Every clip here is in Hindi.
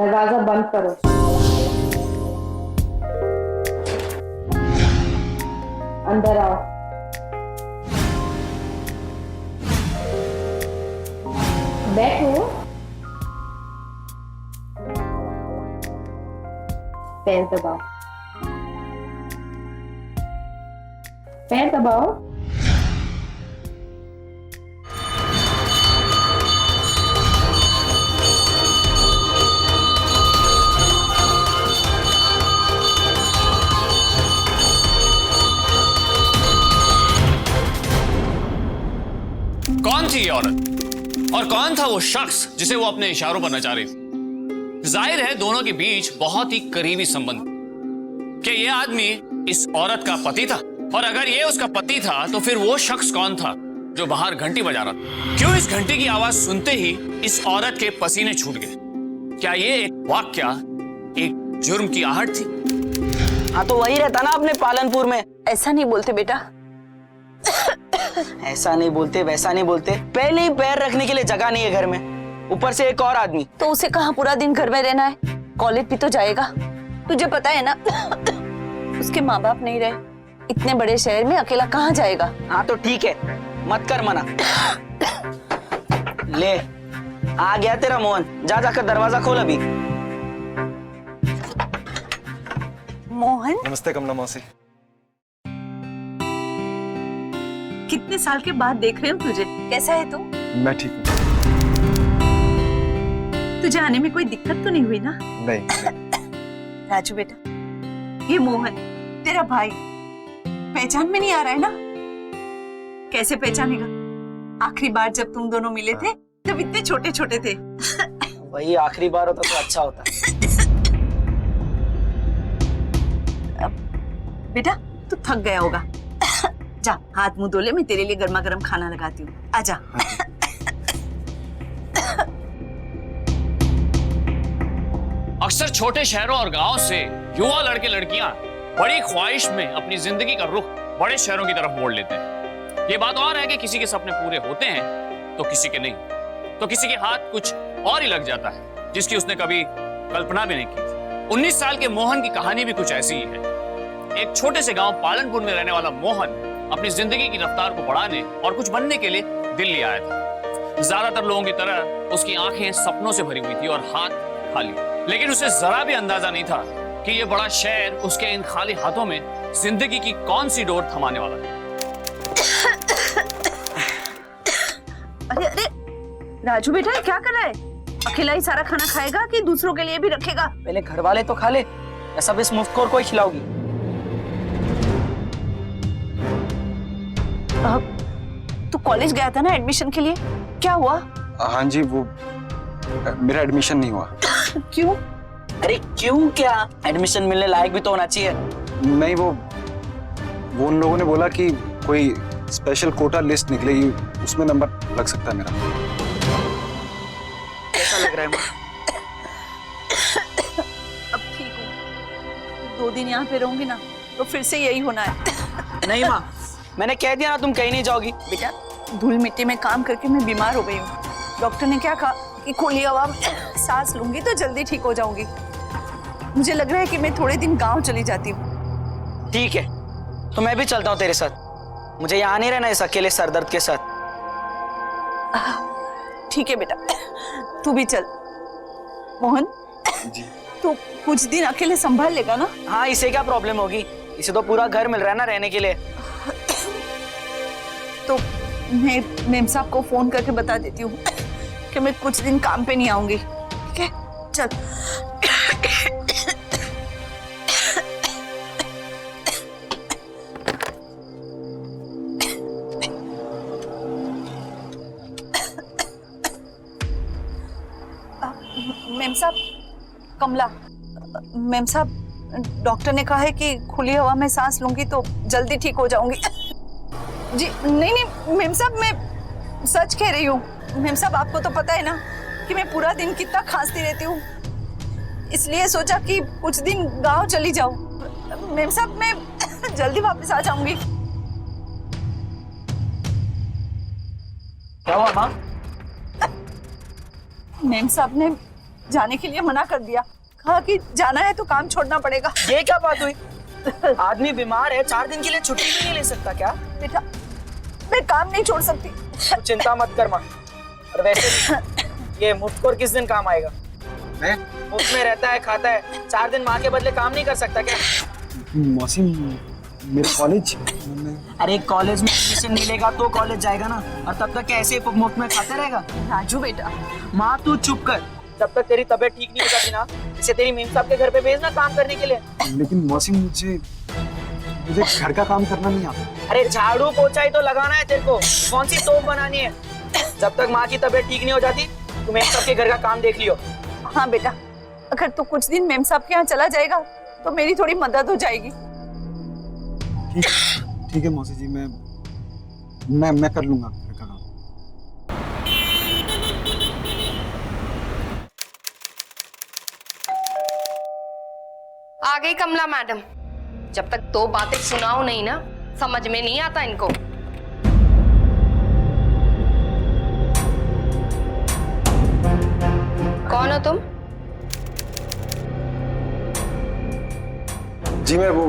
दरवाजा बंद करो। अंदर आओ। बैठो। पैर दबाओ। पैर दबाओ। कौन थी ये औरत और कौन था वो शख्स जिसे वो अपने इशारों पर नचा रही थी? जाहिर है दोनों के बीच बहुत ही करीबी संबंध। क्या ये आदमी इस औरत का पति था? और अगर ये उसका पति था तो फिर वो शख्स कौन था जो बाहर घंटी बजा रहा था? क्यों इस घंटी की आवाज सुनते ही इस औरत के पसीने छूट गए? क्या ये एक वाकया, एक जुर्म की आहट थी? हाँ तो वही रहता ना अपने पालनपुर में। ऐसा नहीं बोलते बेटा। ऐसा नहीं बोलते वैसा नहीं बोलते, पहले ही पैर रखने के लिए जगह नहीं है घर में, ऊपर से एक और आदमी। तो उसे कहाँ पूरा दिन घर में रहना है? कॉलेज भी तो जाएगा। तुझे पता है ना उसके माँ बाप नहीं रहे, इतने बड़े शहर में अकेला कहाँ जाएगा? हाँ तो ठीक है, मत कर मना। ले आ गया तेरा मोहन, जा जाकर दरवाजा खोल अभी। मोहन, नमस्ते कमला मौसी। कितने साल के बाद देख रहे हो तुझे। कैसा है तू? मैं ठीक हूँ। तुझे आने में कोई दिक्कत तो नहीं हुई ना? नहीं। राजू बेटा, ये मोहन तेरा भाई पहचान में नहीं आ रहा है ना? कैसे पहचानेगा? आखिरी बार जब तुम दोनों मिले थे तब इतने छोटे छोटे थे। वही आखिरी बार होता तो अच्छा होता। बेटा तू थक गया होगा, जा हाथ मुंह धो ले, मैं तेरे लिए गर्मा गर्म खाना लगाती हूँ। आजा। अक्सर छोटे शहरों और गांवों से युवा लड़के लड़कियां बड़ी ख्वाहिश में अपनी जिंदगी का रुख बड़े शहरों की तरफ मोड़ लेते हैं। ये बात और है कि किसी के सपने पूरे होते हैं तो किसी के नहीं, तो किसी के हाथ कुछ और ही लग जाता है जिसकी उसने कभी कल्पना भी नहीं की थी। 19 साल के मोहन की कहानी भी कुछ ऐसी ही है। एक छोटे से गांव पालनपुर में रहने वाला मोहन अपनी जिंदगी की रफ्तार को बढ़ाने और कुछ बनने के लिए दिल्ली आया था। ज्यादातर लोगों की तरह उसकी आंखें सपनों से भरी हुई थी और हाथ खाली, लेकिन उसे जरा भी अंदाजा नहीं था कि ये बड़ा शहर उसके इन खाली हाथों में जिंदगी की कौन सी डोर थमाने वाला है। अरे अरे राजू बेटा, ये क्या कर रहा है? अकेला ही सारा खाना खाएगा कि दूसरों के लिए भी रखेगा? पहले घर वाले तो खा ले, या सब इस मुफ्तखोर को ही खिलाओगी? तू कॉलेज गया था ना एडमिशन के लिए, क्या हुआ? हाँ जी, वो मेरा एडमिशन नहीं हुआ। क्यों? अरे क्यों क्या, एडमिशन मिलने लायक भी तो होना चाहिए। नहीं, वो उन लोगों ने बोला कि कोई स्पेशल कोटा लिस्ट निकलेगी, उसमें नंबर लग सकता है मेरा। कैसा लग रहा है माँ? अब ठीक हूँ, 2 दिन यहाँ पे रहूंगी ना तो फिर से यही होना है। नहीं माँ, मैंने कह दिया ना तुम कहीं नहीं जाओगी। बेटा धूल मिट्टी में काम करके मैं बीमार हो गई हूँ। डॉक्टर ने क्या कहा कि खुली हवा में सांस लूंगी तो जल्दी ठीक हो जाऊंगी। मुझे लग रहा है कि मैं थोड़े दिन गांव चली जाती हूँ। ठीक है, तो मैं भी चलता हूँ तेरे साथ। मुझे यहाँ नहीं रहना इस अकेले सरदर्द के साथ। ठीक है बेटा, तू भी चल। मोहन जी। तू कुछ दिन अकेले संभाल लेगा ना? हाँ, इसे क्या प्रॉब्लम होगी, इसे तो पूरा घर मिल रहा है ना रहने के लिए। तो मैं मेम साहब को फोन करके बता देती हूँ कि मैं कुछ दिन काम पे नहीं आऊंगी। ठीक है, चल। मेम साहब, कमला, मेम साहब डॉक्टर ने कहा है कि खुली हवा में सांस लूंगी तो जल्दी ठीक हो जाऊंगी। जी नहीं नहीं मेम साहब, मैं सच कह रही हूँ। मेम साहब आपको तो पता है ना कि मैं पूरा दिन कितना खांसती रहती हूँ, इसलिए सोचा कि कुछ दिन गांव चली जाऊँ। मेम साहब मैं जल्दी वापस आ जाऊंगी। क्या हुआ माँ? मेम साहब ने जाने के लिए मना कर दिया। कहा कि जाना है तो काम छोड़ना पड़ेगा। ये क्या बात हुई? आदमी बीमार है, 4 दिन के लिए छुट्टी भी नहीं ले सकता क्या? बेटा मैं काम नहीं छोड़ सकती। तू चिंता मत कर माँ। और वैसे भी ये मुफ्तखोर किस दिन काम आएगा? मैं मुफ्त में रहता है, खाता है, 4 दिन माँ के बदले काम नहीं कर सकता क्या? मौसी मेरे कॉलेज अरे कॉलेज में एडमिशन नहीं लेगा तो कॉलेज जाएगा ना, और तब तक कैसे मुफ्त में खाता रहेगा? राजू बेटा, माँ तू चुप कर। जब तक तेरी तबीयत ठीक नहीं हो जाती ना, इसे तेरी मेम साहब के घर पे भेजना काम करने के लिए। लेकिन मौसी मुझे घर का काम करना नहीं आता। अरे झाड़ू पोछा ही तो लगाना है तेरे को, कौन सी तोप बनानी है? जब तक माँ की तबीयत ठीक नहीं हो जाती तू मेम साहब के घर का काम देख लियो। हाँ बेटा, अगर तू कुछ दिन मेम साहब के यहाँ चला जाएगा तो मेरी थोड़ी मदद हो जाएगी। ठीक है मौसी जी, मैं कर लूंगा घर का काम। आ गई कमला मैडम। जब तक 2 बातें सुनाओ नहीं ना, समझ में नहीं आता इनको। कौन हो तुम? जी मैं वो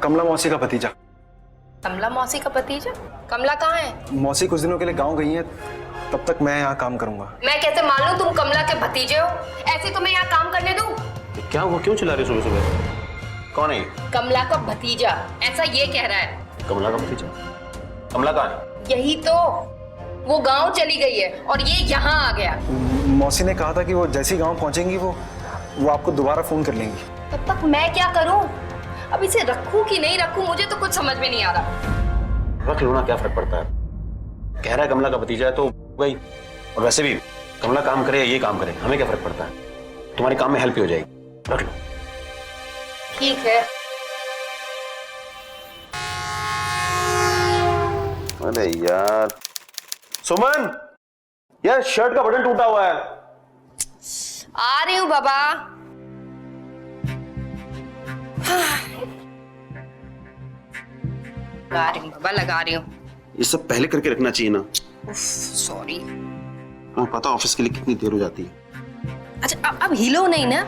कमला मौसी का भतीजा। कमला मौसी का भतीजा? कमला कहाँ है? मौसी कुछ दिनों के लिए गांव गई है, तब तक मैं यहाँ काम करूंगा। मैं कैसे मान लूं तुम कमला के भतीजे हो? ऐसे तुम्हें यहाँ काम करने दूं? क्या हुआ, क्यों चिल्ला रही सुबह सुबह? कौन है ये? कमला का भतीजा, ऐसा ये कह रहा है। कमला का भतीजा? कमला कहाँ है? यही तो, वो गांव चली गई है और ये यहाँ आ गया। मौसी ने कहा था कि वो जैसे ही गांव पहुंचेंगी वो आपको दोबारा फोन कर लेंगी। तब तक मैं क्या करूं? अब इसे रखूं कि नहीं रखूं, मुझे तो कुछ समझ में नहीं आ रहा। रख लो ना, क्या फर्क पड़ता है? कह रहा है कमला का भतीजा है तो भाई, और वैसे भी कमला काम करे या ये काम करे, हमें क्या फर्क पड़ता है? तुम्हारे काम में हेल्प हो जाएगी, रख लो। ठीक है। अरे यार सुमन, यार शर्ट का बटन टूटा हुआ है। आ रही हूँ बाबा। लगा रही हूँ बाबा, लगा रही हूँ। ये सब पहले करके रखना चाहिए ना। सॉरी। तुम्हें पता ऑफिस के लिए कितनी देर हो जाती है। अच्छा अब हिलो नहीं ना।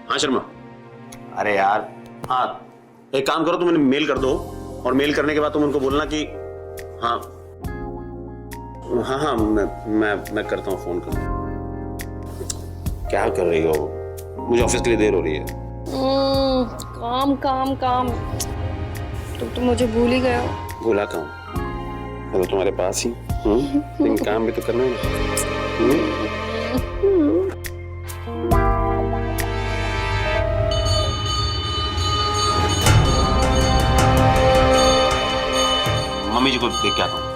हाँ शर्मा। अरे यार हाँ, एक काम करो, तुम उन्हें मेल कर दो, और मेल करने के बाद तुम उनको बोलना कि हाँ हाँ हाँ मैं करता हूँ फोन कर। क्या कर रही हो? मुझे ऑफिस के लिए देर हो रही है। काम काम काम, तुम तो मुझे भूल ही गए हो। भूला कहूँ, मैं तो तुम्हारे पास ही। लेकिन काम भी तो करना है। मम्मी जी को देख के आता हूँ।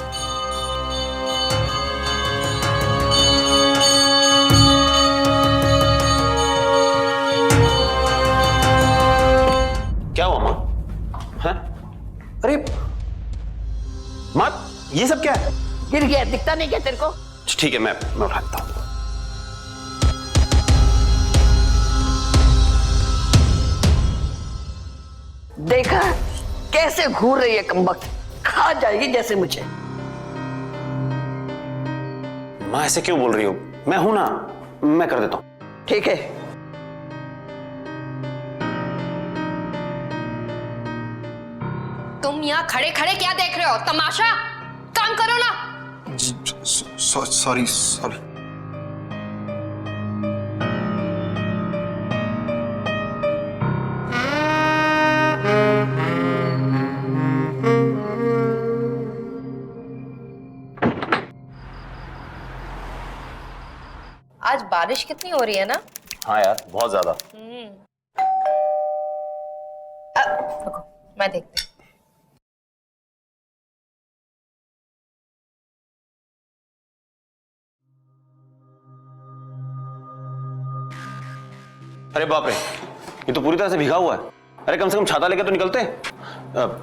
क्या हुआ माँ? हैं? अरे माँ, ये सब क्या है? गिर गया, दिखता नहीं क्या तेरे को? ठीक है, मैं उठा देता हूँ। देखा कैसे घूर रही है कमबख्त, खा जाएगी जैसे मुझे। माँ ऐसे क्यों बोल रही हो? मैं हूं ना, मैं कर देता हूँ। ठीक है, तुम यहाँ खड़े खड़े क्या देख रहे हो? तमाशा? काम करो ना। सॉरी। आज बारिश कितनी हो रही है ना? हाँ यार, बहुत ज्यादा। रुको, मैं देखती हूँ। अरे बाप रे, ये तो पूरी तरह से भीगा हुआ है। अरे कम से कम छाता लेके तो निकलते।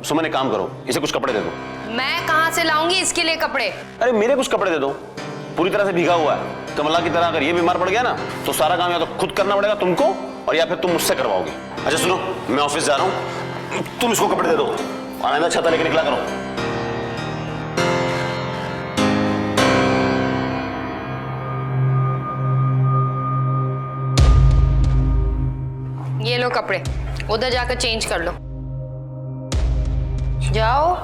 सुमन एक काम करो, इसे कुछ कपड़े दे दो। मैं कहाँ से लाऊंगी इसके लिए कपड़े? अरे मेरे कुछ कपड़े दे दो, पूरी तरह से भीगा हुआ है। कमला की तरह अगर ये बीमार पड़ गया ना, तो सारा काम या तो खुद करना पड़ेगा तुमको, और या फिर तुम मुझसे करवाओगे। अच्छा सुनो, मैं ऑफिस जा रहा हूँ, तुम इसको कपड़े दे दो और आइंदा छाता लेके निकला करो। ये लो कपड़े, उधर जाकर चेंज कर लो। जाओ।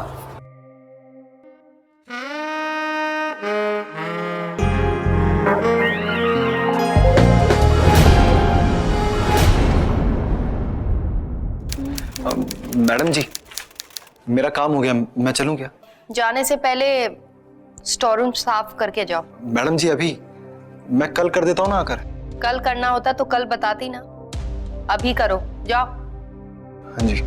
मैडम जी, मेरा काम हो गया, मैं चलूं क्या? जाने से पहले स्टोर रूम साफ करके जाओ। मैडम जी अभी, मैं कल कर देता हूँ ना आकर। कल करना होता तो कल बताती ना, अभी करो, जाओ। हाँ जी।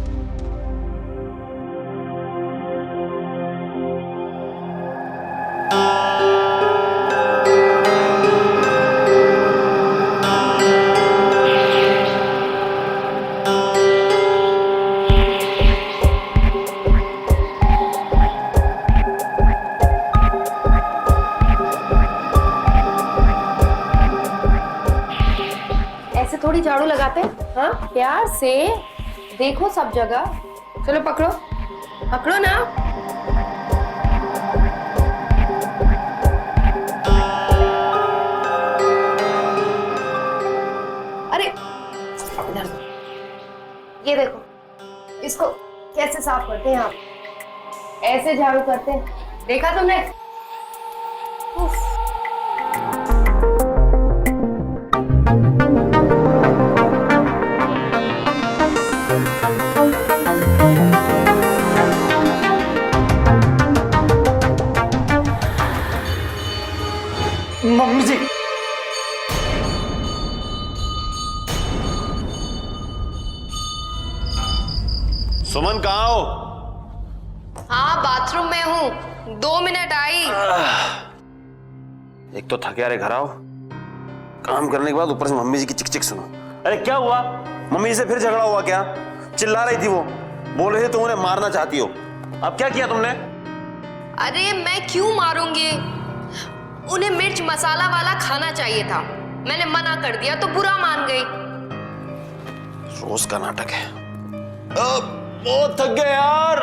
ऐसे थोड़ी झाड़ू लगाते हैं, हाँ? प्यार से देखो सब जगह। चलो पकड़ो, पकड़ो ना। अरे इधर, ये देखो, इसको कैसे साफ करते हैं आप? ऐसे झाड़ू करते हैं, देखा तुमने? उफ। मम्मी जी, सुमन कहाँ हो? हाँ बाथरूम में हूँ, 2 मिनट आई। एक तो थके यार, घर आओ, काम करने के बाद ऊपर से मम्मी जी की चिक चिक सुनो। अरे क्या हुआ? मम्मी से फिर झगड़ा हुआ क्या? चिल्ला रही थी वो, बोल रही थी तुम उन्हें मारना चाहती हो। अब क्या किया तुमने? अरे मैं क्यों मारूंगी? उन्हें मिर्च मसाला वाला खाना चाहिए था, मैंने मना कर दिया तो बुरा मान गई। रोज का नाटक है। बहुत थक गए यार।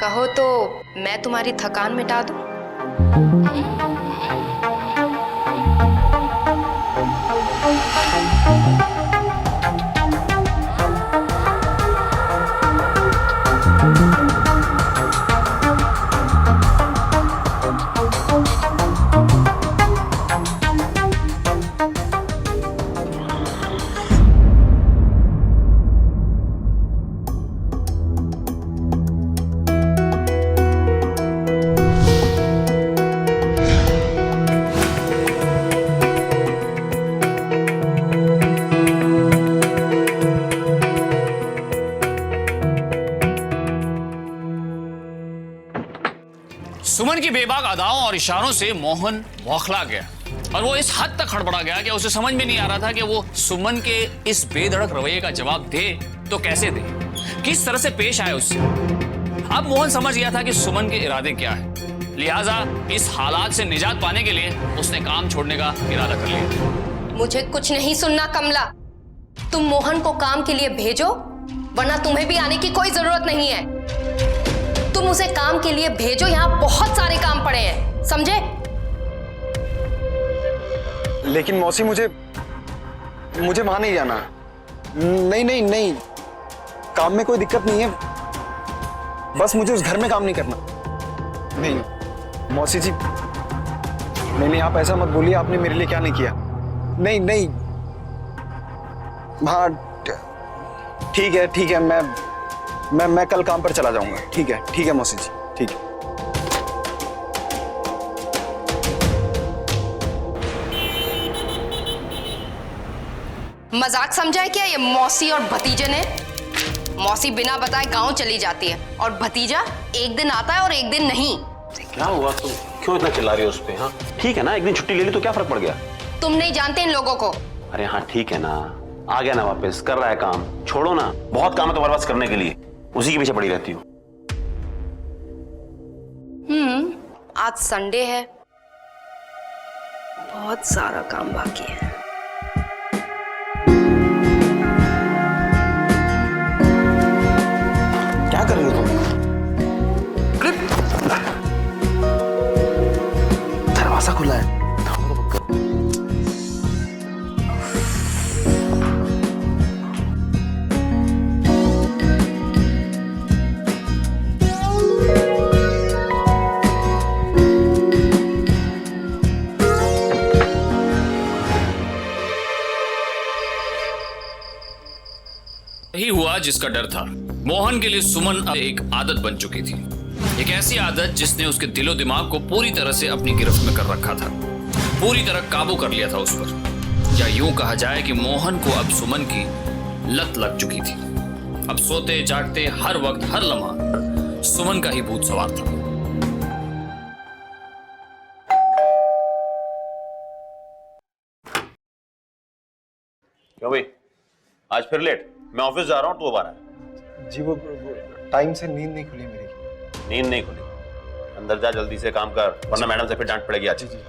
कहो तो मैं तुम्हारी थकान मिटा दूं? सुमन की बेबाक अदाओं और इशारों से मोहन बौखला गया और वो इस हद तक हड़बड़ा गया कि उसे समझ में नहीं आ रहा था कि वो सुमन के इस बेधड़क रवैये का जवाब दे तो कैसे दे, किस तरह से पेश आए उससे। अब मोहन समझ गया था कि सुमन के इरादे क्या है, लिहाजा इस हालात से निजात पाने के लिए उसने काम छोड़ने का इरादा कर लिया। मुझे कुछ नहीं सुनना कमला, तुम मोहन को काम के लिए भेजो, वरना तुम्हें भी आने की कोई जरूरत नहीं है। तुम उसे काम के लिए भेजो, यहाँ बहुत सारे काम पड़े हैं, समझे? लेकिन मौसी मुझे वहां नहीं जाना। नहीं नहीं नहीं, काम में कोई दिक्कत नहीं है, बस मुझे उस घर में काम नहीं करना। नहीं मौसी जी, नहीं आप ऐसा मत बोलिए, आपने मेरे लिए क्या नहीं किया। नहीं नहीं, हाँ ठीक है, मैं कल काम पर चला जाऊंगा। ठीक है मौसी जी, ठीक है। मजाक समझा है क्या ये मौसी और भतीजे ने? मौसी बिना बताए गांव चली जाती है और भतीजा एक दिन आता है और एक दिन नहीं। क्या हुआ? तुम क्यों इतना चिल्ला रही हो उस पे? हाँ ठीक है ना, एक दिन छुट्टी ले ली तो क्या फर्क पड़ गया? तुम नहीं जानते इन लोगों को। अरे हाँ ठीक है ना, आ गया ना वापस, कर रहा है काम, छोड़ो ना, बहुत काम है तुम्हारे पास करने के लिए, उसी के पीछे पड़ी रहती हो। आज संडे है, बहुत सारा काम बाकी है। क्या कर रही हो तुम? दरवाजा खुला है। यही हुआ जिसका डर था। मोहन के लिए सुमन अब एक आदत बन चुकी थी, एक ऐसी आदत जिसने उसके दिलो दिमाग को पूरी तरह से अपनी गिरफ्त में कर रखा था, पूरी तरह काबू कर लिया था उस पर। या यूं कहा जाए कि मोहन को अब सुमन की लत लग चुकी थी। अब सोते जागते हर वक्त हर लम्हा सुमन का ही भूत सवार था। क्यों भाई, आज फिर लेट? मैं ऑफिस जा रहा हूँ, तू अब आ रहा है। जी वो टाइम से नींद नहीं खुली मेरी। नींद नहीं खुली? अंदर जा, जल्दी से काम कर, वरना मैडम से फिर डांट पड़ेगी आज। जी।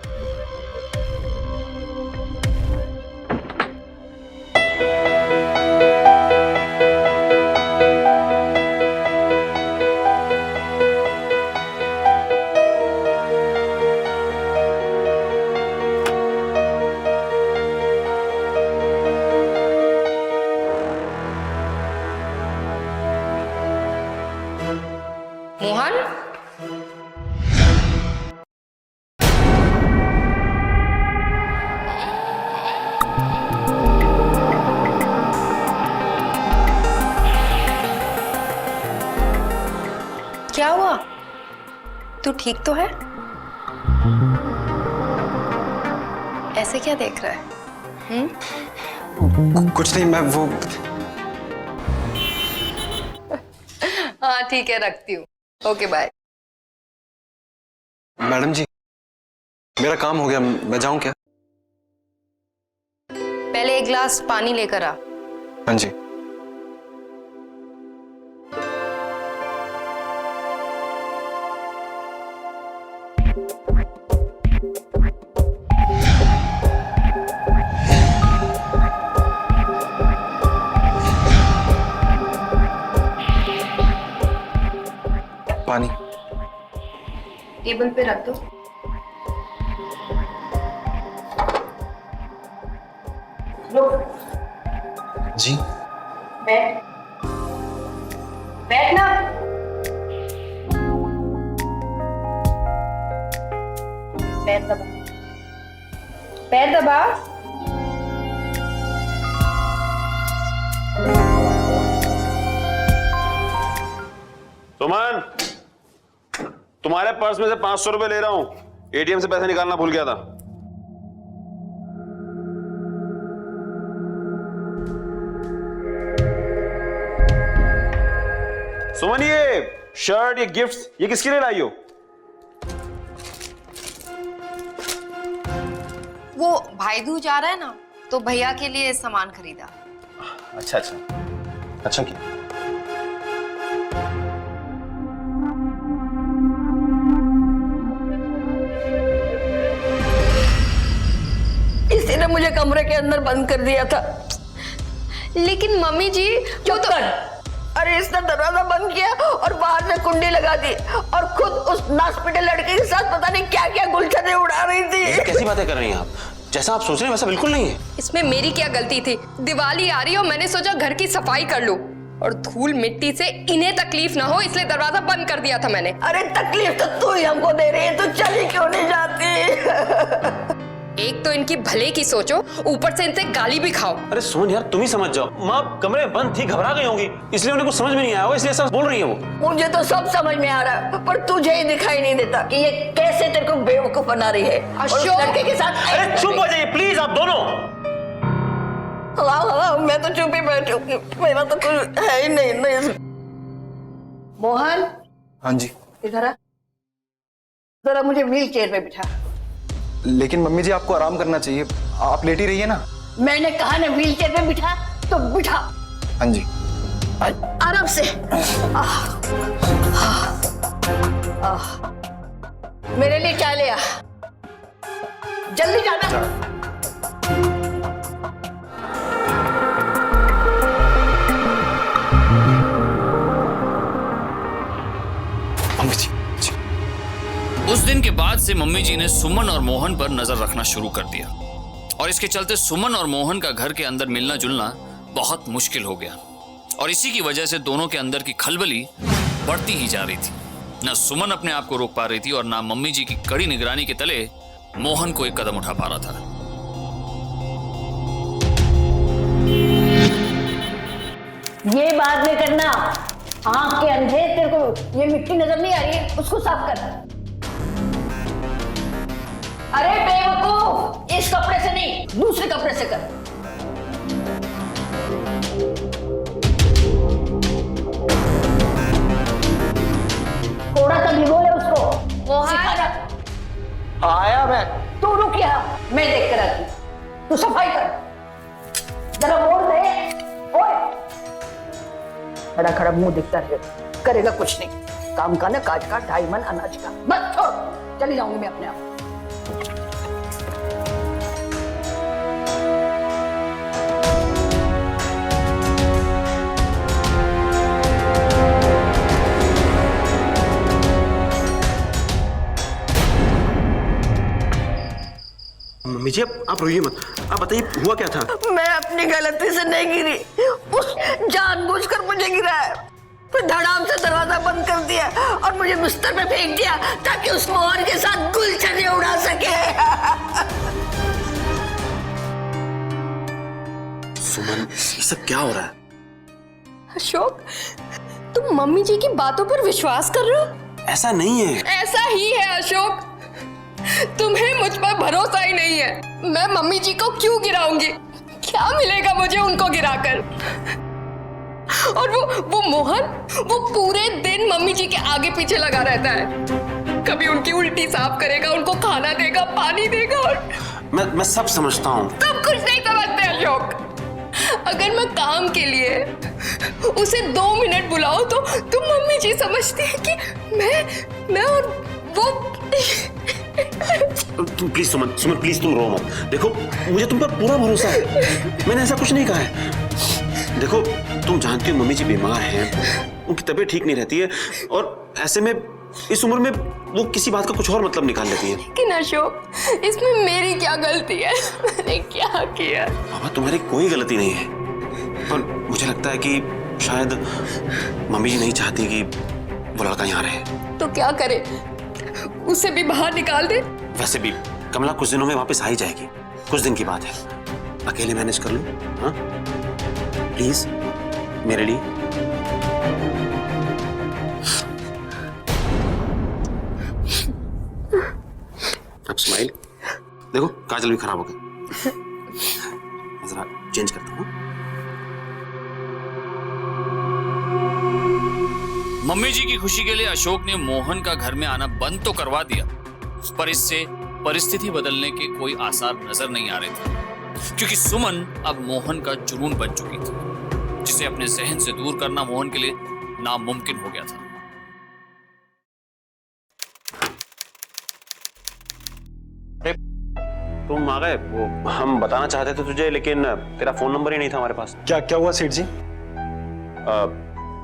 मोहन, क्या हुआ? तू ठीक तो है? ऐसे क्या देख रहा है? कुछ नहीं, मैं वो हाँ ठीक है, रखती हूँ। Okay bye. मैडम जी, मेरा काम हो गया, मैं जाऊं क्या? पहले एक गिलास पानी लेकर आ। हाँ जी। पानी टेबल पे रख दो। जी। बैठ, बैठ ना। पैर दबा, पैर दबा। सुमन, तुम्हारे पर्स में से 500 रुपए ले रहा हूं, एटीएम से पैसे निकालना भूल गया था। सुमन, ये शर्ट, ये गिफ्ट्स, ये किसके लिए लाई हो? वो भाई दूज जा रहा है ना, तो भैया के लिए सामान खरीदा। अच्छा अच्छा, अच्छा किया। इसी ने मुझे कमरे के अंदर बंद कर दिया था। लेकिन मम्मी जी, चुप कर। अरे इसने दरवाजा बंद किया और बाहर से कुंडी लगा दी और खुद उस नासपीटे लड़के के साथ पता नहीं क्या क्या गुलछने उड़ा रही थी। कैसी बातें कर रही हैं आप? जैसा आप सोच रहे हैं वैसा बिल्कुल नहीं है। इसमें मेरी क्या गलती थी? दिवाली आ रही है और मैंने सोचा घर की सफाई कर लूं, और धूल मिट्टी से इन्हें तकलीफ ना हो इसलिए दरवाजा बंद कर दिया था मैंने। अरे तकलीफ तो तू ही हमको दे रही है, तू चली क्यों नहीं जाती? एक तो इनकी भले की सोचो, ऊपर से इनसे गाली भी खाओ। अरे सोन यार, तुम ही समझ जाओ। माँ कमरे में बंद थी, घबरा गई होंगी, इसलिए उन्हें कुछ समझ में नहीं आया होगा, इसलिए ऐसा बोल रही है वो। मुझे तो सब समझ में आ रहा है, पर तुझे ही दिखाई नहीं देता कि ये कैसे तेरे को बेवकूफ बना रही है। और उस लड़के के साथ अरे चुप हो जाइए प्लीज आप दोनों। हाँ, मैं तो चुप ही बैठूंगी, मेरा तो कुछ है ही नहीं। मोहन। हाँ जी। इधर आ, जरा मुझे व्हील चेयर पे बिठा। लेकिन मम्मी जी, आपको आराम करना चाहिए, आप लेटी रहिए ना। मैंने कहा ना व्हील चेयर पे बिठा, तो बिठा। हाँ जी। आराम से। मेरे लिए चाय ले आ। जल्दी जाना। मम्मी जी, उस दिन के बाद से मम्मी जी ने सुमन और मोहन पर नजर रखना शुरू कर दिया और इसके चलते सुमन और मोहन का घर के अंदर मिलना जुलना बहुत मुश्किल हो गया और इसी की वजह से दोनों के अंदर की खलबली बढ़ती ही जा रही थी। न सुमन अपने आप को रोक पा रही थी और ना मम्मी जी की कड़ी निगरानी के तले मोहन को एक कदम उठा पा रहा था। ये बाद में करना। आंख के अंधे तेरे को ये मिट्टी नजर नहीं आ रही है, उसको साफ कर। अरे बेवकूफ, इस कपड़े से नहीं, दूसरे कपड़े से कर। थोड़ा सा भिगो ले उसको। आया मैं। तू रुक यहाँ, मैं देख कर आती हूँ। तू सफाई कर, जरा मोड़ दे। ओए, खड़ा खड़ा मुंह दिखता रहे, करेगा कुछ नहीं। काम का ना काज का, 2.5 मन अनाज का। बस छोड़, चली जाऊंगी मैं अपने आप। मम्मी जी आप रोइए मत, आप बताइए हुआ क्या था? मैं अपनी गलती से नहीं गिरी, उस जानबूझकर मुझे गिरा है। फिर धड़ाम से दरवाजा बंद कर दिया और मुझे बिस्तर पे फेंक दिया ताकि उस मोहन के साथ गुलछने उड़ा सके। सुमन, ये सब क्या हो रहा है? अशोक, तुम मम्मी जी की बातों पर विश्वास कर रहे हो? ऐसा नहीं है। ऐसा ही है अशोक, तुम्हें मुझ पर भरोसा ही नहीं है। मैं मम्मी जी को क्यों गिराऊंगी? क्या मिलेगा मुझे उनको गिराकर? और वो मोहन, वो पूरे दिन मम्मी जी के आगे पीछे लगा रहता है। कभी उनकी उल्टी साफ करेगा, उनको खाना देगा, पानी देगा और मैं सब समझता हूँ। तुम कुछ नहीं समझते अशोक। अगर मैं काम के लिए उसे 2 मिनट बुलाऊं तो तुम मम्मी जी समझती है कि मैं और वो। तुम प्लीज सुमन प्लीज तुम रो मत। देखो मुझे तुम पर पूरा भरोसा है, मैंने ऐसा कुछ नहीं कहा है। देखो तुम जानती हो मम्मी जी बीमार हैं, उनकी तबीयत ठीक नहीं रहती है और ऐसे में इस उम्र में वो किसी बात का कुछ और मतलब निकाल लेती है। लेकिन अशोक, इसमें मेरी क्या गलती है? मैंने क्या किया? बाबा तुम्हारी कोई गलती नहीं है, पर मुझे लगता है कि शायद मम्मी जी नहीं चाहती कि वो लड़का यहाँ रहे। तो क्या करे? उसे भी बाहर निकाल दे? वैसे भी कमला कुछ दिनों में वापस आ ही जाएगी, कुछ दिन की बात है। अकेले मैनेज कर लूं? हाँ प्लीज मेरे लिए। अब स्माइल। देखो काजल भी खराब हो गई, जरा चेंज करता हूँ। मम्मी जी की खुशी के लिए अशोक ने मोहन का घर में आना बंद तो करवा दिया, पर इससे परिस्थिति बदलने के कोई आसार नजर नहीं आ रहे थे, क्योंकि सुमन अब मोहन का जुनून बन चुकी थी, जिसे अपने जहन से दूर करना मोहन के लिए नामुमकिन हो गया था। तुम आ गए? वो हम बताना चाहते थे तुझे, लेकिन तेरा फोन नंबर ही नहीं था हमारे पास। क्या हुआ सेठ जी?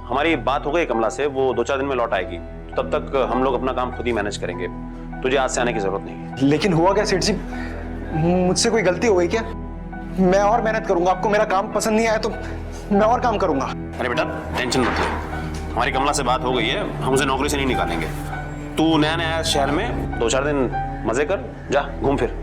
हमारी बात हो गई कमला से, वो 2-4 दिन में लौट आएगी, तो तब तक हम लोग अपना काम खुद ही मैनेज करेंगे, तुझे आज से आने की जरूरत नहीं है। लेकिन हुआ क्या सेठ जी? मुझसे कोई गलती हो गई क्या? मैं और मेहनत करूंगा, आपको मेरा काम पसंद नहीं आया तो मैं और काम करूंगा। अरे बेटा टेंशन मत ले, हमारी कमला से बात हो गई है, हम उसे नौकरी से नहीं निकालेंगे। तू नया नया शहर में 2-4 दिन मजे कर, जा घूम फिर।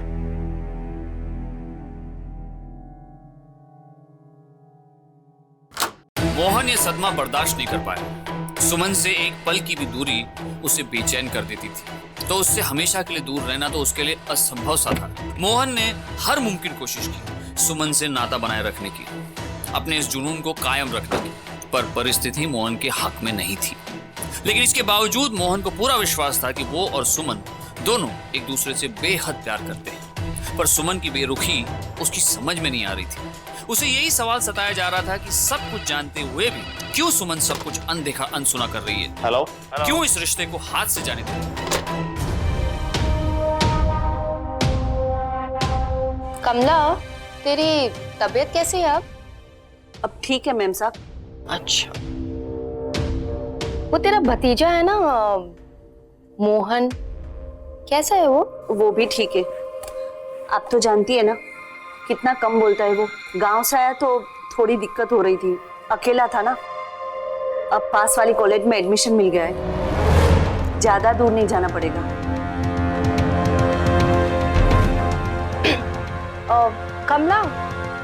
मोहन ये सदमा बर्दाश्त नहीं कर पाया। सुमन से एक पल की भी दूरी उसे बेचैन कर देती थी, तो उससे हमेशा के लिए दूर रहना तो उसके लिए असंभव सा था। मोहन ने हर मुमकिन कोशिश की सुमन से नाता बनाए रखने की, अपने इस जुनून को कायम रखने की, पर परिस्थिति मोहन के हक में नहीं थी। लेकिन इसके बावजूद मोहन को पूरा विश्वास था कि वो और सुमन दोनों एक दूसरे से बेहद प्यार करते हैं, पर सुमन की बेरुखी उसकी समझ में नहीं आ रही थी। उसे यही सवाल सताया जा रहा था कि सब कुछ जानते हुए भी क्यों सुमन सब कुछ अनदेखा अनसुना कर रही है। हेलो, क्यों इस रिश्ते को हाथ से जाने दे रही है? कमला, तेरी तबीयत कैसी है अब ठीक है मैम साहब। अच्छा, वो तेरा भतीजा है ना मोहन, कैसा है वो भी ठीक है। आप तो जानती है ना कितना कम बोलता है वो। गांव से आया तो थोड़ी दिक्कत हो रही थी, अकेला था ना। अब पास वाली कॉलेज में एडमिशन मिल गया है, ज्यादा दूर नहीं जाना पड़ेगा। कमला,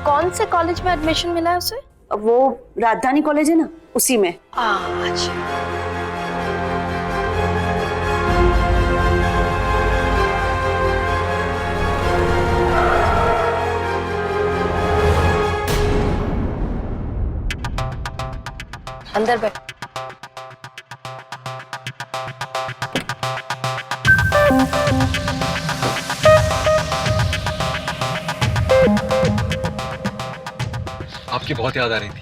कौन से कॉलेज में एडमिशन मिला है उसे? वो राजधानी कॉलेज है ना, उसी में। अच्छा। अंदर बैठ। आपकी बहुत याद आ रही थी।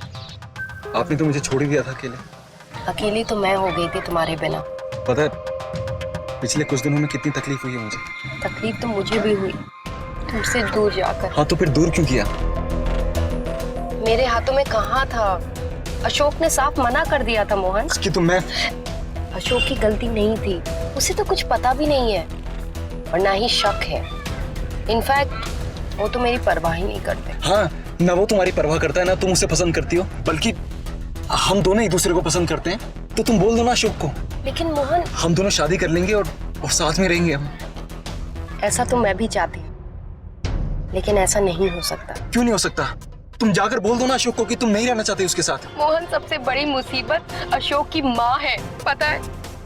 आपने तो मुझे छोड़ ही दिया था अकेले। अकेली तो मैं हो गई थी तुम्हारे बिना। पता है पिछले कुछ दिनों में कितनी तकलीफ हुई है मुझे। तकलीफ तो मुझे भी हुई तुमसे दूर जाकर। हाँ तो फिर दूर क्यों किया? मेरे हाथों में कहाँ था, अशोक ने साफ मना कर दिया था मोहन। कि तो मैं अशोक की गलती नहीं थी, उसे तो कुछ पता भी नहीं है और ना ही शक है। इनफैक्ट वो तो मेरी परवाह ही नहीं करते। हाँ, ना वो तुम्हारी परवाह करता है ना तुम उसे पसंद करती हो, बल्कि हम दोनों एक दूसरे को पसंद करते हैं। तो तुम बोल दो ना अशोक को। लेकिन मोहन, हम दोनों शादी कर लेंगे और साथ में रहेंगे हम। ऐसा तो मैं भी चाहती हूँ, लेकिन ऐसा नहीं हो सकता। क्यों नहीं हो सकता? तुम जाकर बोल दो ना अशोक को कि तुम नहीं रहना चाहते उसके साथ। मोहन, सबसे बड़ी मुसीबत अशोक की माँ है, पता है?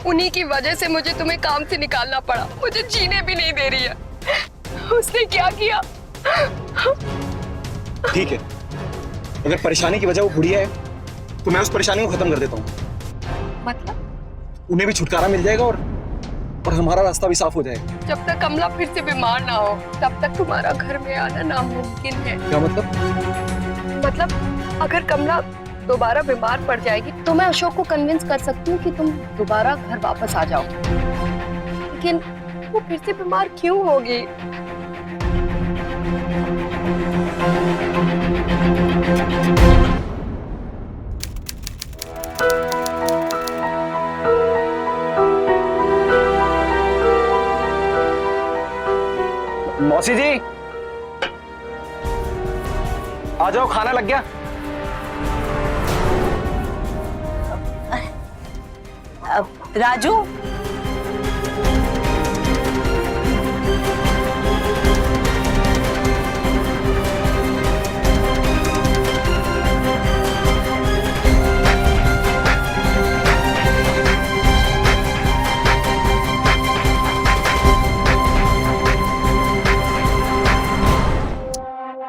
उन्हीं की वजह से मुझे तुम्हें काम से निकालना पड़ा। मुझे जीने भी नहीं दे रही है। उसने क्या किया? ठीक है, अगर परेशानी की वजह वो बुढ़िया है तो मैं उस परेशानी को खत्म कर देता हूँ। मतलब? उन्हें भी छुटकारा मिल जाएगा और हमारा रास्ता भी साफ हो जाएगा। जब तक कमला फिर से बीमार ना हो तब तक तुम्हारा घर में आना नामुमकिन है। क्या मतलब? मतलब अगर कमला दोबारा बीमार पड़ जाएगी तो मैं अशोक को कन्विंस कर सकती हूँ कि तुम दोबारा घर वापस आ जाओ, लेकिन वो फिर से बीमार क्यों होगी? मौसी जी आ जाओ, खाना लग गया। राजू,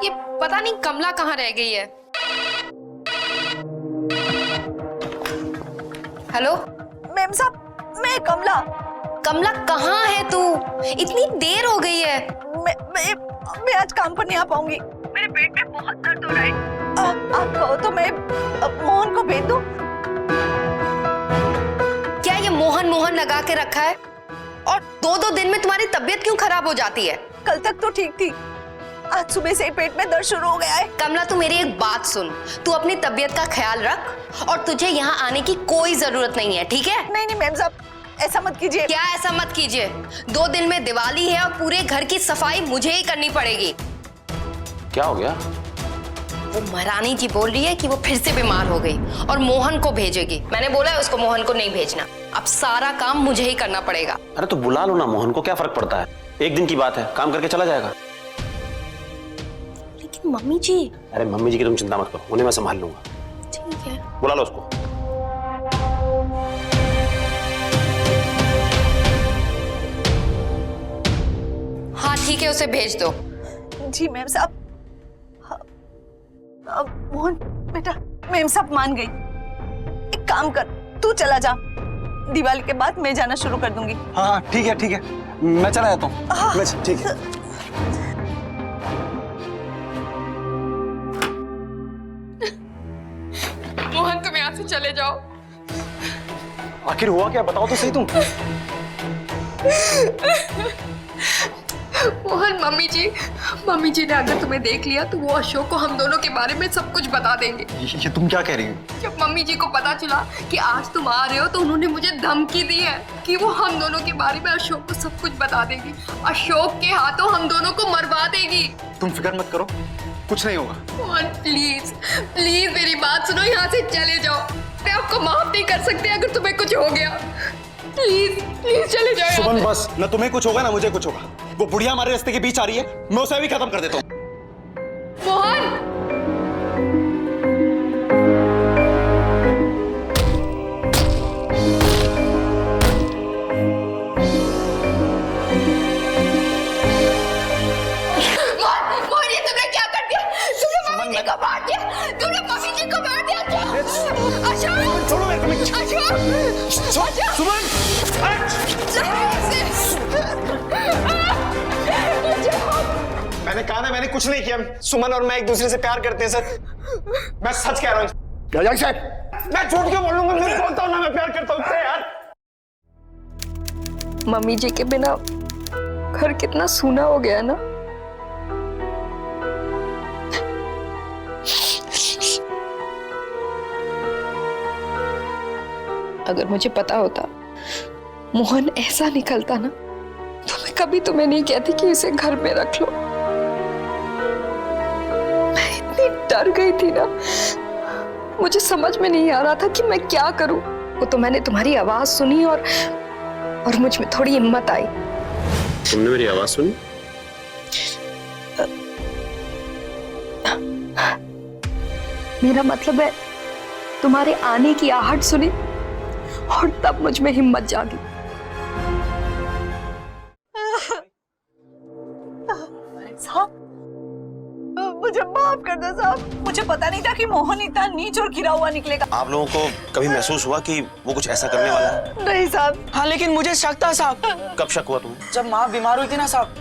ये पता नहीं कमला कहाँ रह गई है। हेलो मैम साहब, मैं कमला। कमला, कहाँ है तू? इतनी देर हो गई है। मैं आज काम पर नहीं आ पाऊंगी, मेरे पेट में बहुत दर्द हो रहा है। आप कहो तो मैं मोहन को भेज दूं? क्या ये मोहन मोहन लगा के रखा है? और दो दिन में तुम्हारी तबीयत क्यों खराब हो जाती है? कल तक तो ठीक थी, आज सुबह से ही पेट में दर्द शुरू हो गया है। कमला, तू मेरी एक बात सुन, तू अपनी तबीयत का ख्याल रख और तुझे यहाँ आने की कोई जरूरत नहीं है, ठीक है? नहीं मैम साहब, ऐसा मत कीजिए। क्या ऐसा मत कीजिए? 2 दिन में दिवाली है और पूरे घर की सफाई मुझे ही करनी पड़ेगी। क्या हो गया? वो महारानी जी बोल रही है कि वो फिर से बीमार हो गई और मोहन को भेजेगी। मैंने बोला है उसको मोहन को नहीं भेजना। अब सारा काम मुझे ही करना पड़ेगा। अरे तो बुला लो ना मोहन को, क्या फर्क पड़ता है? एक दिन की बात है, काम करके चला जाएगा। लेकिन मम्मी जी। अरे मम्मी जी की तुम चिंता मत करो, उन्हें मैं संभाल लूंगा। ठीक है, बुला लो उसको। हाँ ठीक है, उसे भेज दो। जी मैम साहब। मोहन बेटा, मैम साहब मान गई। एक काम कर, तू चला जा, दिवाली के बाद मैं जाना शुरू कर दूंगी। हाँ ठीक है ठीक है, मैं चला जाता हूँ। ठीक है। मोहन, तुम यहाँ से चले जाओ। आखिर हुआ क्या, बताओ तो सही तुम। मोहन, मम्मी जी ने अगर तुम्हें देख लिया तो वो अशोक को हम दोनों के बारे में सब कुछ बता देंगे। ये तुम क्या कह रही हो? जब मम्मी जी को पता चला कि आज तुम आ रहे हो तो उन्होंने मुझे धमकी दी है कि वो हम दोनों के बारे में अशोक को सब कुछ बता देगी। अशोक के हाथों हम दोनों को मरवा देगी। तुम फिक्र मत करो, कुछ नहीं होगा। मोहन प्लीज प्लीज मेरी बात सुनो, यहाँ से चले जाओ। मैं आपको माफ नहीं कर सकती अगर तुम्हें कुछ हो गया। प्लीज प्लीज चले जाओ। सुमन बस, न तुम्हें कुछ होगा ना मुझे कुछ होगा। वो बुढ़िया हमारे रास्ते के बीच आ रही है, मैं उसे भी खत्म कर देता हूँ। मोहन को मार दिया, तूने मम्मी जी को मार दिया क्या? अशोक! छोड़ो मेरे को। अशोक! सुमन! मैंने कहा ना, मैंने कुछ नहीं किया। सुमन और मैं एक दूसरे से प्यार करते हैं सर। मैं सच कह रहा हूँ। साहब, मैं झूठ क्यों बोलूंगा? मैं बोलता हूँ ना मैं प्यार करता हूँ यार। मम्मी जी के बिना घर कितना सूना हो गया ना। अगर मुझे पता होता मोहन ऐसा निकलता ना तो मैं कभी तुम्हें नहीं कहती कि इसे घर में रख लो। मैं इतनी डर गई थी ना, मुझे समझ में नहीं आ रहा था कि मैं क्या करूं। वो तो मैंने तुम्हारी आवाज सुनी और मुझ में थोड़ी हिम्मत आई। तुमने मेरी आवाज सुनी? मेरा मतलब है तुम्हारे आने की आहट सुनी और तब मुझ में हिम्मत जागी। साहब, मुझे माफ कर दो साहब, मुझे पता नहीं था कि मोहन इतना नीच और गिरा हुआ निकलेगा। आप लोगों को कभी महसूस हुआ कि वो कुछ ऐसा करने वाला है? नहीं साहब। हाँ लेकिन मुझे शक था साहब। कब शक हुआ तुम्हें? जब माँ बीमार हुई थी ना साहब,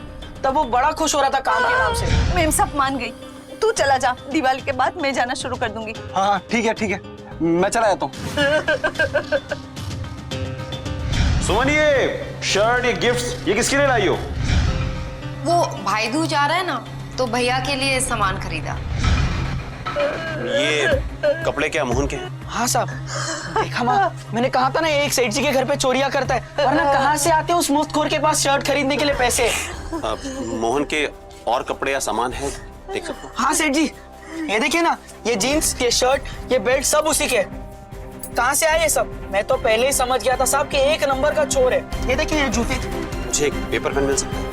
तब वो बड़ा खुश हो रहा था काम के नाम से। मेम साहब मान गई, तू चला जा, दिवाली के बाद मैं जाना शुरू कर दूंगी। हाँ ठीक है, मैं चला जाता हूँ। सुमन, ये शर्ट, ये गिफ्ट, ये किसके लिए लाई हो? वो भाई दूज आ रहा है ना, तो भैया के लिए सामान खरीदा। ये कपड़े क्या मोहन के हैं? हाँ साहब, देखा माँ, मैंने कहा था ना एक सेठ जी के घर पे चोरियां करता है, वरना कहाँ से आते हैं उस मुफ्तखोर के पास शर्ट खरीदने के लिए पैसे। मोहन के और कपड़े या सामान है, देख सकते हो? हाँ सेठ जी, ये देखिए ना, ये जीन्स, ये शर्ट, ये बेल्ट सब उसी के। कहाँ से आए ये सब? मैं तो पहले ही समझ गया था साहब कि एक नंबर का चोर है। ये देखिए ये जूते। मुझे एक पेपर पेन मिल सकता है?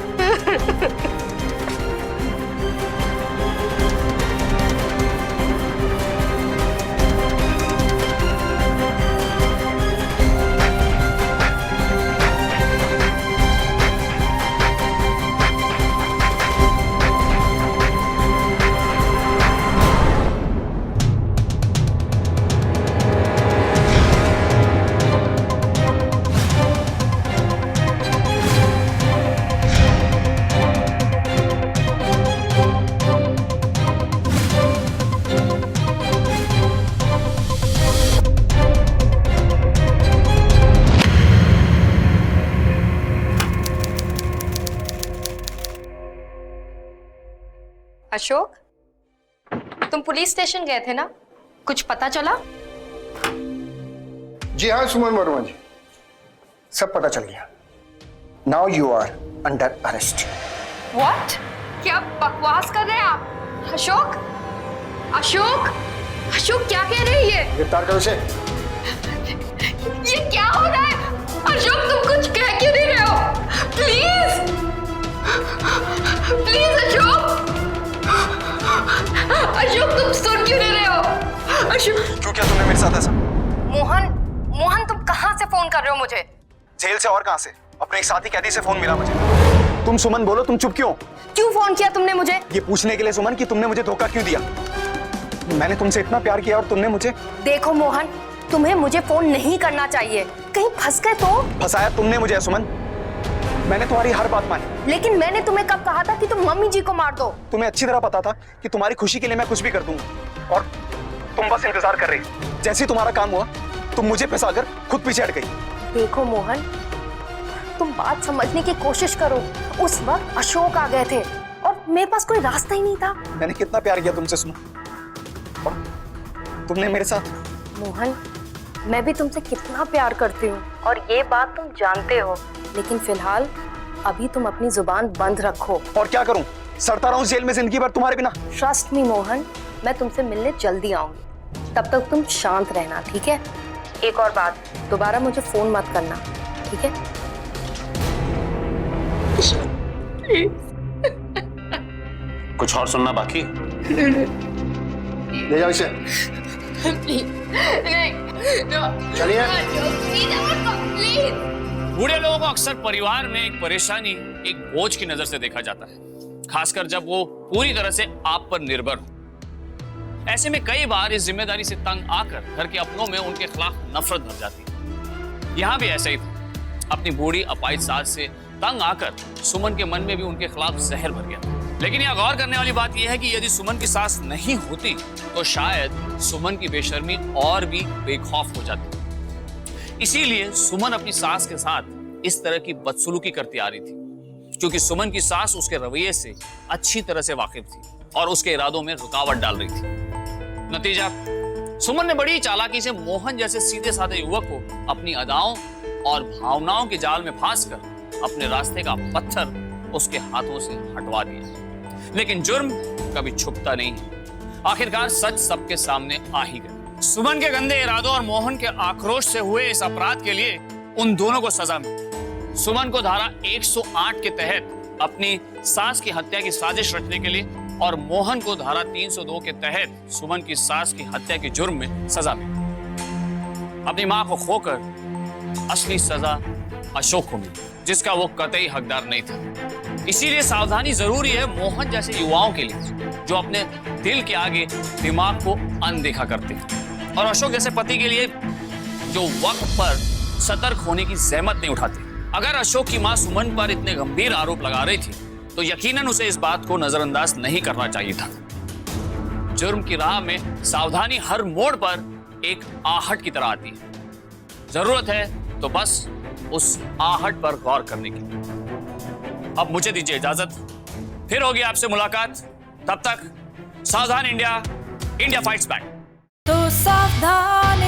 अशोक, तुम पुलिस स्टेशन गए थे ना, कुछ पता चला? जी हाँ सुमन वर्मा जी, सब पता चल गया। Now you are under arrest. What? क्या बकवास कर रहे हैं आप? अशोक, अशोक, अशोक क्या कह रही है? गिरफ्तार करो इसे। ये क्या हो रहा है? अशोक तुम कुछ कह क्यों नहीं रहे हो? प्लीज प्लीज अशोक, अशोक तुम सुन क्यों नहीं रहे हो? अशोक क्यों किया तुमने मेरे साथ ऐसा? मोहन तुम कहाँ से फोन कर रहे हो मुझे? जेल से और कहां से? अपने एक साथी कैदी से फोन मिला मुझे। तुम सुमन बोलो, तुम चुप क्यों? क्यों फोन किया तुमने मुझे? ये पूछने के लिए सुमन कि तुमने मुझे धोखा क्यों दिया। मैंने तुमसे इतना प्यार किया और तुमने मुझे। देखो मोहन, तुम्हें मुझे फोन नहीं करना चाहिए, कहीं फंस गए तो। फंसाया तुमने मुझे सुमन, मैंने तुम्हारी हर बात मानी। लेकिन मैंने तुम्हें कब कहा था कि तुम मम्मी जी को मार दो? तुम्हें अच्छी तरह पता था कि तुम्हारी खुशी के लिए मैं कुछ भी कर दूंगा, और तुम बस इंतजार कर रही। जैसे ही तुम्हारा काम हुआ तुम मुझे फंसाकर खुद पीछे हट गई। देखो मोहन, तुम बात समझने की कोशिश करो। उस वक्त अशोक आ गए थे और मेरे पास कोई रास्ता ही नहीं था। मैंने कितना प्यार किया तुमसे सुनो, और तुमने मेरे साथ। मोहन, मैं भी तुमसे कितना प्यार करती हूँ और ये बात तुम जानते हो, लेकिन फिलहाल अभी तुम अपनी जुबान बंद रखो। और क्या करूं, सड़ता रहूं जेल में जिंदगी भर तुम्हारे बिना? ट्रस्ट मी मोहन, मैं तुमसे मिलने जल्दी आऊंगी, तब तक तुम शांत रहना, ठीक है? एक और बात, दोबारा मुझे फोन मत करना, ठीक है? कुछ और सुनना बाकी? ले जाओ इसे। चलिए। बूढ़े लोगों को अक्सर परिवार में एक परेशानी, एक बोझ की नजर से देखा जाता है, खासकर जब वो पूरी तरह से आप पर निर्भर हो। ऐसे में कई बार इस जिम्मेदारी से तंग आकर घर के अपनों में उनके खिलाफ नफरत भर जाती है। यहाँ भी ऐसा ही था। अपनी बूढ़ी अपाहिज सास से तंग आकर सुमन के मन में भी उनके खिलाफ जहर भर गया। लेकिन यह गौर करने वाली बात यह है कि यदि सुमन की सास नहीं होती तो शायद सुमन की बेशर्मी और भी बेखौफ हो जाती। इसीलिए सुमन अपनी सास के साथ इस तरह की बदसलूकी करती आ रही थी, क्योंकि सुमन की सास उसके रवैये से अच्छी तरह से वाकिफ थी और उसके इरादों में रुकावट डाल रही थी। नतीजा, सुमन ने बड़ी चालाकी से मोहन जैसे सीधे साधे युवक को अपनी अदाओं और भावनाओं के जाल में फांसकर अपने रास्ते का पत्थर उसके हाथों से हटवा दिया। लेकिन जुर्म कभी छुपता नहीं है। आखिरकार सच सबके सामने आ ही गया। सुमन के गंदे इरादों और मोहन के आक्रोश से हुए इस अपराध के लिए उन दोनों को सजा मिली। सुमन को धारा 108 के तहत अपनी सास की हत्या की साजिश रचने के लिए और मोहन को धारा 302 के तहत सुमन की सास की हत्या के जुर्म में सजा मिली। अपनी मां को खोकर असली सजा अशोक को मिली, जिसका वो कतई हकदार नहीं था। इसीलिए सावधानी जरूरी है मोहन जैसे युवाओं के लिए जो अपने दिल के आगे दिमाग को अनदेखा करते हैं, और अशोक जैसे पति के लिए जो वक्त पर सतर्क होने की जहमत नहीं उठाते। अगर अशोक की मां सुमन पर इतने गंभीर आरोप लगा रही थी तो यकीनन उसे इस बात को नजरअंदाज नहीं करना चाहिए था। जुर्म की राह में सावधानी हर मोड़ पर एक आहट की तरह आती है। जरूरत है तो बस उस आहट पर गौर करने की। अब मुझे दीजिए इजाजत, फिर होगी आपसे मुलाकात। तब तक सावधान इंडिया, इंडिया फाइट्स बैक। तो सावधान